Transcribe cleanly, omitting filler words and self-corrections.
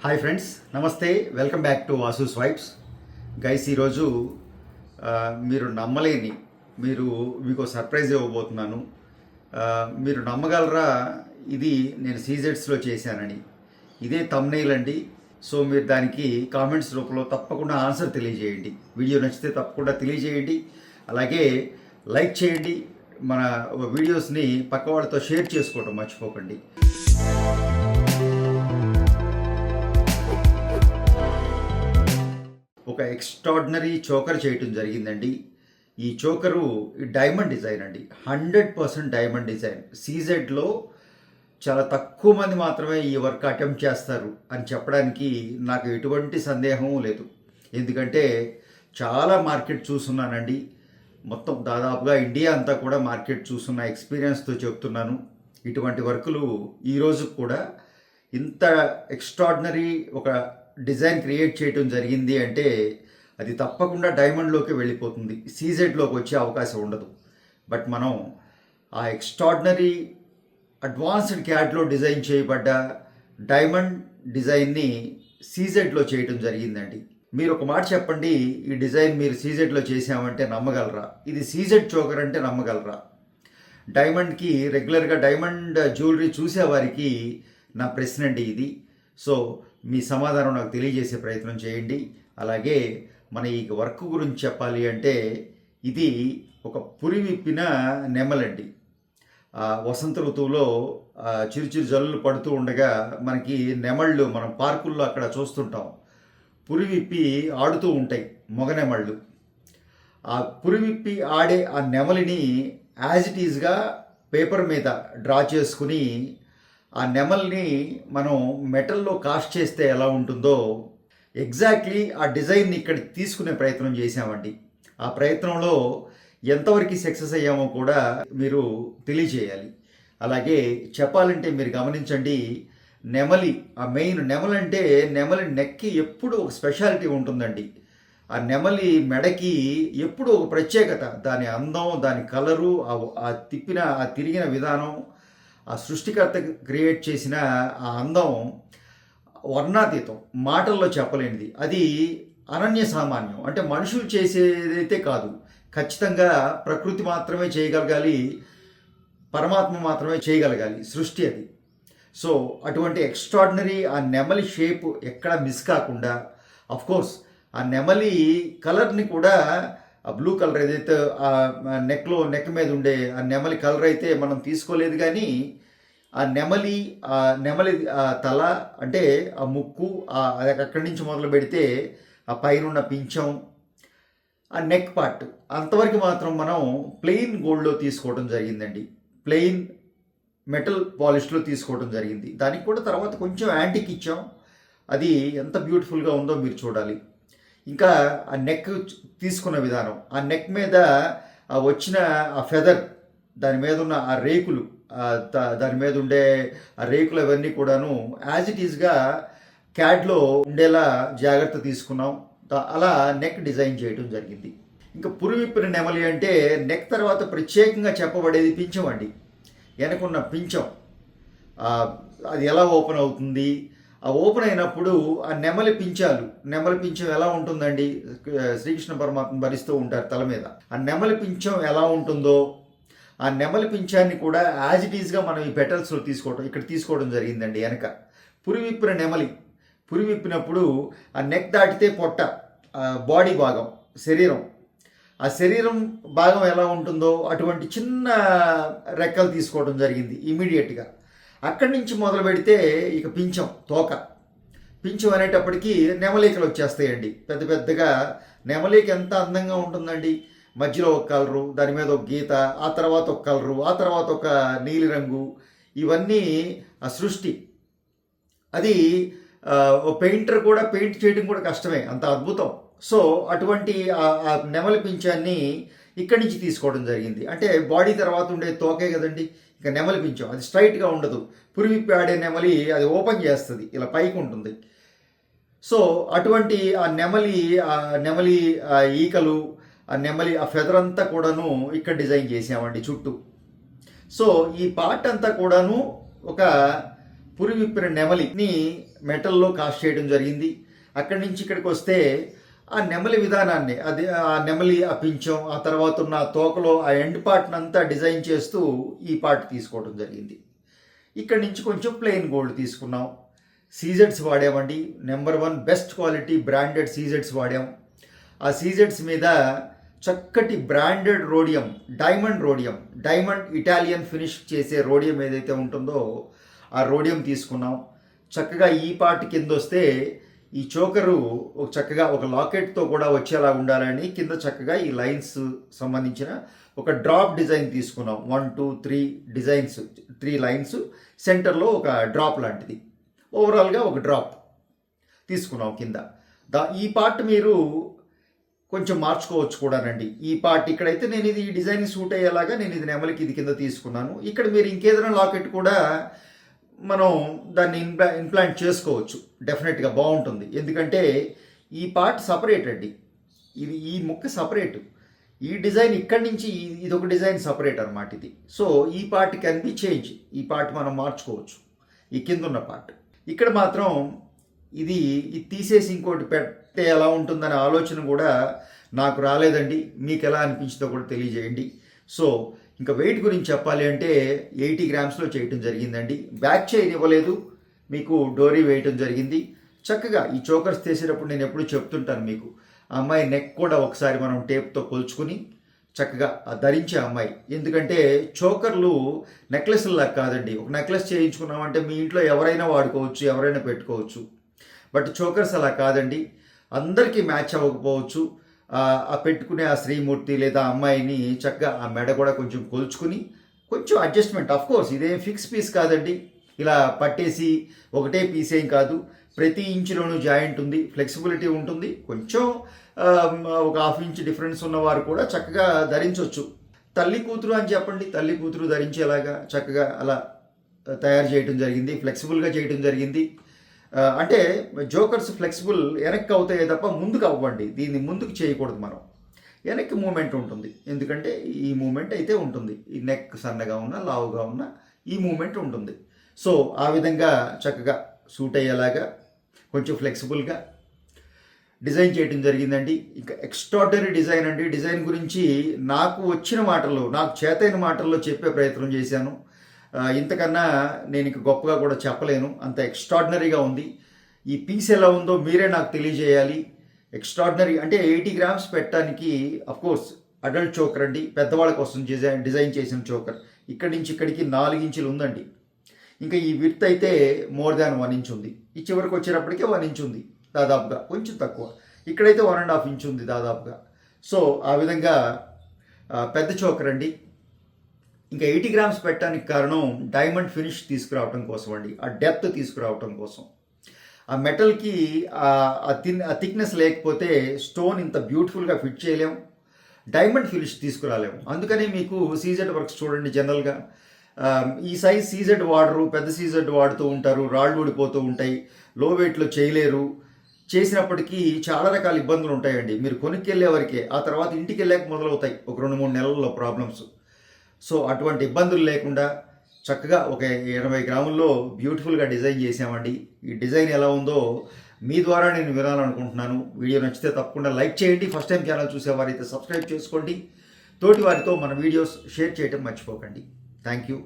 Hi friends, నమస్తే. Welcome back to Vasu swipes. Guys, ఈరోజు మీరు నమ్మలేని మీకు సర్ప్రైజ్ ఇవ్వబోతున్నాను. మీరు నమ్మగలరా ఇది నేను సీజెట్స్లో చేశానని? ఇదే థంబ్నెయిల్ అండి. సో మీరు దానికి కామెంట్స్ రూపంలో తప్పకుండా ఆన్సర్ తెలియజేయండి. వీడియో నచ్చితే తప్పకుండా తెలియజేయండి. అలాగే లైక్ చేయండి. మన వీడియోస్ని పక్క వాళ్ళతో షేర్ చేసుకోవడం మర్చిపోకండి. ఒక ఎక్స్ట్రాడినరీ చోకర్ చేయటం జరిగిందండి. ఈ చోకరు డైమండ్ డిజైన్ అండి, 100% డైమండ్ డిజైన్. సీజెడ్లో చాలా తక్కువ మంది మాత్రమే ఈ వర్క్ అటెంప్ట్ చేస్తారు అని చెప్పడానికి నాకు ఎటువంటి సందేహం లేదు. ఎందుకంటే చాలా మార్కెట్ చూస్తున్నానండి. మొత్తం దాదాపుగా ఇండియా అంతా కూడా మార్కెట్ చూస్తున్న ఎక్స్పీరియన్స్తో చెప్తున్నాను. ఇటువంటి వర్కులు ఈరోజు కూడా ఇంత ఎక్స్ట్రాడినరీ ఒక డిజైన్ క్రియేట్ చేయడం జరిగింది అంటే అది తప్పకుండా డైమండ్లోకి వెళ్ళిపోతుంది. సీజెడ్లోకి వచ్చే అవకాశం ఉండదు. బట్ మనం ఆ ఎక్స్ట్రాడినరీ అడ్వాన్స్డ్ క్యాట్లో డిజైన్ చేయబడ్డ డైమండ్ డిజైన్ని సీజెడ్లో చేయడం జరిగిందండి. మీరు ఒక మాట చెప్పండి, ఈ డిజైన్ మీరు సీజెడ్లో చేసామంటే నమ్మగలరా? ఇది సీజెడ్ చోకర్ అంటే నమ్మగలరా? డైమండ్కి రెగ్యులర్గా డైమండ్ జ్యువెలరీ చూసేవారికి నా ప్రశ్న అండి ఇది. సో మీ సమాధానం నాకు తెలియజేసే ప్రయత్నం చేయండి. అలాగే మన ఈ వర్క్ గురించి చెప్పాలి అంటే ఇది ఒక పురివిప్పిన నెమలండి. వసంత ఋతువులో చిరుచిరు జల్లులు పడుతూ ఉండగా మనకి నెమళ్ళు మనం పార్కుల్లో అక్కడ చూస్తుంటాం. పురివిప్పి ఆడుతూ ఉంటాయి మగ నెమళ్ళు. ఆ పురివిప్పి ఆడే ఆ నెమలిని యాజ్ ఇట్ ఈజ్గా పేపర్ మీద డ్రా చేసుకుని ఆ నెమల్ని మనం మెటల్లో కాస్ట్ చేస్తే ఎలా ఉంటుందో ఎగ్జాక్ట్లీ ఆ డిజైన్ని ఇక్కడికి తీసుకునే ప్రయత్నం చేశామండి. ఆ ప్రయత్నంలో ఎంతవరకు సక్సెస్ అయ్యామో కూడా మీరు తెలియజేయాలి. అలాగే చెప్పాలంటే మీరు గమనించండి, నెమలి ఆ మెయిన్ నెమలంటే నెమలి నెక్కి ఎప్పుడు ఒక స్పెషాలిటీ ఉంటుందండి. ఆ నెమలి మెడకి ఎప్పుడు ఒక ప్రత్యేకత, దాని అందం, దాని కలరు, ఆ తిరిగిన విధానం, ఆ సృష్టికర్త క్రియేట్ చేసిన ఆ అందం వర్ణాతీతం, మాటల్లో చెప్పలేనిది. అది అనన్య సామాన్యం. అంటే మనుషులు చేసేదైతే కాదు, ఖచ్చితంగా ప్రకృతి మాత్రమే చేయగలగాలి, పరమాత్మ మాత్రమే చేయగలగాలి సృష్టి అది. సో అటువంటి ఎక్స్ట్రాడినరీ ఆ నెమలి షేప్ ఎక్కడ మిస్ కాకుండా, అఫ్కోర్స్ ఆ నెమలి కలర్ని కూడా ఆ బ్లూ కలర్ ఏదైతే ఆ నెక్ మీద ఉండే ఆ నెమలి కలర్ అయితే మనం తీసుకోలేదు. కానీ ఆ నెమలి తల అంటే ఆ ముక్కు, అది అక్కడి నుంచి మొదలు పెడితే ఆ పైన పింఛం, ఆ నెక్ పార్ట్ అంతవరకు మాత్రం మనం ప్లెయిన్ గోల్డ్లో తీసుకోవడం జరిగిందండి. ప్లెయిన్ మెటల్ పాలిష్లో తీసుకోవడం జరిగింది. దానికి కూడా తర్వాత కొంచెం యాంటిక్ ఇచ్చాం. అది ఎంత బ్యూటిఫుల్గా ఉందో మీరు చూడాలి. ఇంకా ఆ నెక్ తీసుకున్న విధానం, ఆ నెక్ మీద వచ్చిన ఆ ఫెదర్, దాని మీద ఉన్న ఆ రేకులు, దాని మీద ఉండే ఆ రేకులు అవన్నీ కూడాను యాజ్ ఇట్ ఈజ్గా క్యాడ్లో ఉండేలా జాగ్రత్త తీసుకున్నాం. అలా నెక్ డిజైన్ చేయడం జరిగింది. ఇంకా పురివిప్పిన నెమలి అంటే నెక్ తర్వాత ప్రత్యేకంగా చెప్పబడేది పింఛం అండి. వెనకున్న పింఛం అది ఎలా ఓపెన్ అవుతుంది, ఆ ఓపెన్ అయినప్పుడు ఆ నెమలి పింఛం ఎలా ఉంటుందండి? శ్రీకృష్ణ పరమాత్మ భరిస్తూ ఉంటారు తల మీద. ఆ నెమలి పింఛం ఎలా ఉంటుందో ఆ నెమలి పింఛాన్ని కూడా యాజ్ ఇట్ ఈజ్గా మనం ఈ పెటల్స్లో ఇక్కడ తీసుకోవడం జరిగిందండి. వెనక పురివిప్పిన నెమలి, పురివిప్పినప్పుడు ఆ నెక్ దాటితే పొట్ట, బాడీ భాగం, ఆ శరీరం భాగం ఎలా ఉంటుందో అటువంటి చిన్న రెక్కలు తీసుకోవడం జరిగింది ఇమీడియట్గా. అక్కడి నుంచి మొదలు పెడితే ఇక పింఛం అనేటప్పటికీ నెమలికలు వచ్చేస్తాయండి. పెద్ద పెద్దగా నెమలిక ఎంత అందంగా ఉంటుందండి. మధ్యలో ఒక కలరు, దాని మీద ఒక గీత, ఆ తర్వాత ఒక కలరు, ఆ తర్వాత ఒక నీలిరంగు, ఇవన్నీ ఆ సృష్టి. అది పెయింటర్ కూడా పెయింట్ చేయడం కూడా కష్టమే, అంత అద్భుతం. సో అటువంటి ఆ నెమలి పింఛాన్ని ఇక్కడి నుంచి తీసుకోవడం జరిగింది. అంటే బాడీ తర్వాత ఉండే తోకే కదండి, ఇక నెమలి పింఛం అది స్ట్రైట్గా ఉండదు. పురివిప్పి ఆడే నెమలి అది ఓపెన్ చేస్తుంది, ఇలా పైకి ఉంటుంది. సో అటువంటి ఆ నెమలి ఈకలు, ఆ నెమలి ఆ ఫెదర్ అంతా కూడాను ఇక్కడ డిజైన్ చేసామండి చుట్టూ. సో ఈ పార్ట్ అంతా కూడాను ఒక పురి విప్పిన నెమలిని మెటల్లో కాస్ట్ చేయడం జరిగింది. అక్కడి నుంచి ఇక్కడికి వస్తే ఆ నెమలి విధానాన్ని, అది ఆ నెమలి ఆ పించం, ఆ తర్వాత ఉన్న తోకలో ఆ ఎండ్ పార్ట్ని అంతా డిజైన్ చేస్తూ ఈ పార్ట్ తీసుకోవడం జరిగింది. ఇక్కడి నుంచి కొంచెం ప్లెయిన్ గోల్డ్ తీసుకున్నాం. సీజెడ్స్ వాడామండి. నెంబర్ 1 బెస్ట్ క్వాలిటీ బ్రాండెడ్ సీజెడ్స్ వాడాం. ఆ సీజెడ్స్ మీద చక్కటి branded rhodium, diamond Italian finish చేసే రోడియం ఏదైతే ఉంటుందో ఆ రోడియం తీసుకున్నాం. చక్కగా ఈ పార్ట్ కింద వస్తే ఈ చోకరు చక్కగా ఒక లాకెట్తో కూడా వచ్చేలా ఉండాలని కింద చక్కగా ఈ లైన్స్ సంబంధించిన ఒక డ్రాప్ డిజైన్ తీసుకున్నాం. 1 2 3 డిజైన్స్, 3 లైన్స్, సెంటర్లో ఒక డ్రాప్ లాంటిది, ఓవరాల్గా ఒక డ్రాప్ తీసుకున్నాం కింద. ఈ పార్ట్ మీరు కొంచెం మార్చుకోవచ్చు కూడానండి. ఈ పార్ట్ ఇక్కడైతే నేను ఇది ఈ డిజైన్ సూట్ అయ్యేలాగా నేను ఇది నెమలికి ఇది కింద తీసుకున్నాను. ఇక్కడ మీరు ఇంకేదైనా లాకెట్ కూడా మనం దాన్ని ఇంప్లాంట్ చేసుకోవచ్చు. డెఫినెట్గా బాగుంటుంది. ఎందుకంటే ఈ పార్ట్ సపరేట్ అండి. ఈ ముక్క సపరేట్. ఈ డిజైన్ ఇక్కడి నుంచి ఇది ఒక డిజైన్ సపరేట్ అనమాట ఇది. సో ఈ పార్ట్ కెన్ బి చేంజ్. ఈ పార్ట్ మనం మార్చుకోవచ్చు. ఈ కింద ఉన్న పార్ట్ ఇక్కడ మాత్రం ఇది తీసేసి ఇంకోటి పెడితే ఎలా ఉంటుందనే ఆలోచన కూడా నాకు రాలేదండి. మీకు ఎలా అనిపించిందో కూడా తెలియజేయండి. సో ఇంకా వెయిట్ గురించి చెప్పాలి అంటే 80 గ్రామ్స్లో చేయటం జరిగిందండి. బ్యాక్ చైన్ ఇవ్వలేదు, మీకు డోరీ వేయటం జరిగింది. చక్కగా ఈ చోకర్స్ తీసేటప్పుడు నేను ఎప్పుడు చెప్తుంటాను మీకు, ఆ అమ్మాయి నెక్ కూడా ఒకసారి మనం టేప్తో కొలుచుకుని చక్కగా ధరించే అమ్మాయి. ఎందుకంటే చోకర్లు నెక్లెస్లా కాదండి. ఒక నెక్లెస్ చేయించుకున్నామంటే మీ ఇంట్లో ఎవరైనా వాడుకోవచ్చు, ఎవరైనా పెట్టుకోవచ్చు. బట్ చోకర్స్ అలా కాదండి. అందరికీ మ్యాచ్ అవ్వకపోవచ్చు. ఆ పెట్టుకునే ఆ శ్రీమూర్తి లేదా అమ్మాయిని చక్కగా ఆ మెడ కూడా కొంచెం కొలుచుకుని కొంచెం అడ్జస్ట్మెంట్. ఆఫ్ కోర్స్ ఇదేం ఫిక్స్ పీస్ కాదండి. ఇలా పట్టేసి ఒకటే పీస్ ఏం కాదు. ప్రతి ఇంచులోనూ జాయింట్ ఉంది, ఫ్లెక్సిబిలిటీ ఉంటుంది. కొంచెం ఒక 1/2 ఇంచ్ డిఫరెన్స్ ఉన్నవారు కూడా చక్కగా ధరించవచ్చు. తల్లి కూతురు అని చెప్పండి, తల్లి కూతురు ధరించేలాగా చక్కగా అలా తయారు చేయడం జరిగింది. ఫ్లెక్సిబుల్గా చేయడం జరిగింది. అంటే జోకర్స్ ఫ్లెక్సిబుల్ వెనక్కి అవుతాయి తప్ప ముందుకు అవ్వండి. దీన్ని ముందుకు చేయకూడదు మనం. వెనక్కి మూమెంట్ ఉంటుంది. ఎందుకంటే ఈ మూమెంట్ అయితే ఉంటుంది. ఈ నెక్ సన్నగా ఉన్నా లావుగా ఉన్నా ఈ మూమెంట్ ఉంటుంది. సో ఆ విధంగా చక్కగా సూట్ అయ్యేలాగా కొంచెం ఫ్లెక్సిబుల్గా డిజైన్ చేయడం జరిగిందండి. ఇంకా ఎక్స్ట్రాడనరీ డిజైన్ అండి. డిజైన్ గురించి నాకు వచ్చిన మాటల్లో, నాకు చేతైన మాటల్లో చెప్పే ప్రయత్నం చేశాను. ఇంతకన్నా నేను ఇంక గొప్పగా కూడా చెప్పలేను. అంత ఎక్స్ట్రాడినరీగా ఉంది. ఈ పీస్ ఎలా ఉందో మీరే నాకు తెలియజేయాలి. ఎక్స్ట్రాడినరీ అంటే 80 గ్రామ్స్ పెట్టడానికి అఫ్కోర్స్ అడల్ట్ చోకర్ అండి. పెద్దవాళ్ళ కోసం డిజైన్ చేసిన చోకర్. ఇక్కడి నుంచి ఇక్కడికి 4 ఇంచులు ఉందండి. ఇంకా ఈ విడ్త్ అయితే మోర్ దాన్ 1 ఇంచ్ ఉంది. ఈ చివరికి వచ్చేటప్పటికే 1 ఇంచ్ ఉంది దాదాపుగా, కొంచెం తక్కువ. ఇక్కడైతే 1.5 ఇంచ్ ఉంది దాదాపుగా. సో ఆ విధంగా పెద్ద చోకర్ అండి. ఇంకా 80 గ్రామ్స్ పెట్టడానికి కారణం డైమండ్ ఫినిష్ తీసుకురావటం కోసం అండి. ఆ డెప్త్ తీసుకురావటం కోసం. ఆ మెటల్కి ఆ థిక్నెస్ లేకపోతే స్టోన్ ఇంత బ్యూటిఫుల్గా ఫిట్ చేయలేము, డైమండ్ ఫినిష్ తీసుకురాలేము. అందుకని మీకు సీజెడ్ వర్క్స్ చూడండి. జనరల్గా ఈ సైజ్ సీజెడ్ వాడరు, పెద్ద సీజెడ్ వాడుతూ ఉంటారు. రాళ్ళు ఊడిపోతూ ఉంటాయి, లో వెయిట్లో చేయలేరు. చేసినప్పటికీ చాలా రకాల ఇబ్బందులు ఉంటాయండి. మీరు కొనుక్కెళ్ళే వరకే, ఆ తర్వాత ఇంటికి వెళ్ళాక మొదలవుతాయి ఒక 2-3 నెలల్లో ప్రాబ్లమ్స్. సో అటువంటి ఇబ్బందులు లేకుండా చక్కగా ఒక 80 గ్రాముల్లో బ్యూటిఫుల్గా డిజైన్ చేసామండి. ఈ డిజైన్ ఎలా ఉందో మీ ద్వారా నేను వినాలనుకుంటున్నాను. వీడియో నచ్చితే తప్పకుండా లైక్ చేయండి. ఫస్ట్ టైం ఛానల్ చూసేవారైతే సబ్స్క్రైబ్ చేసుకోండి. తోటి వారితో మన వీడియోస్ షేర్ చేయడం మర్చిపోకండి. Thank you.